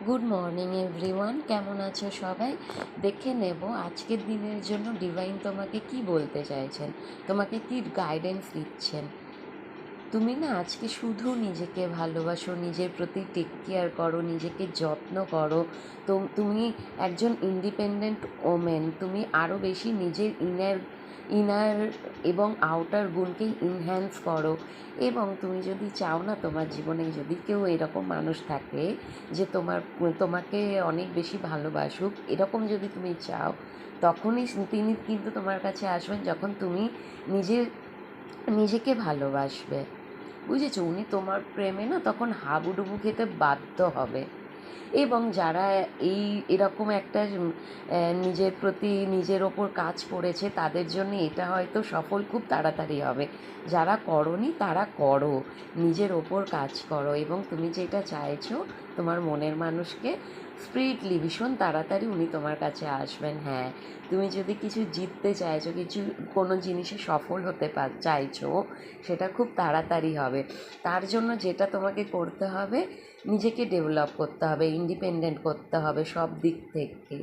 Good morning everyone, কেমন আছো সবাই? দেখে নেব আজকের দিনের জন্য ডিভাইন তোমাকে কি বলতে চাইছেন, তোমাকে কি গাইডেন্স দিচ্ছেন। তুমি না আজকে শুধু নিজেকে ভালোবাসো, নিজের প্রতি টেক কেয়ার করো, নিজেকে যত্ন করো। তো তুমি একজন ইন্ডিপেন্ডেন্ট ওমেন, তুমি আরও বেশি নিজের ইনার এবং আউটার গুণকে ইনহ্যান্স করো। এবং তুমি যদি চাও না, তোমার জীবনে যদি কেউ এরকম মানুষ থাকে যে তোমাকে অনেক বেশি ভালোবাসুক, এরকম যদি তুমি চাও, তখনই তিনি কিন্তু তোমার কাছে আসবেন যখন তুমি নিজের নিজেকে ভালোবাসবে। বুঝেছো? উনি তোমার প্রেমে না তখন হাবুডুবু খেতে বাধ্য হবে। এবং যারা এরকম একটা নিজের প্রতি নিজের ওপর কাজ করেছে, তাদের জন্য এটা হয়তো সফল খুব তাড়াতাড়ি হবে। যারা করনি তারা করো, নিজের ওপর কাজ করো, এবং তুমি যেটা চাইছো তোমার মনের মানুষকে, স্পিরিটলি ভীষণ তাড়াতাড়ি উনি তোমার কাছে আসবেন। হ্যাঁ, তুমি যদি কিছু জিততে চাইছো, কোনো জিনিসে সফল হতে চাইছো, সেটা খুব তাড়াতাড়ি হবে। তার জন্য যেটা তোমাকে করতে হবে, নিজেকে ডেভেলপ করতে হবে, ইন্ডিপেন্ডেন্ট করতে হবে সব দিক থেকে।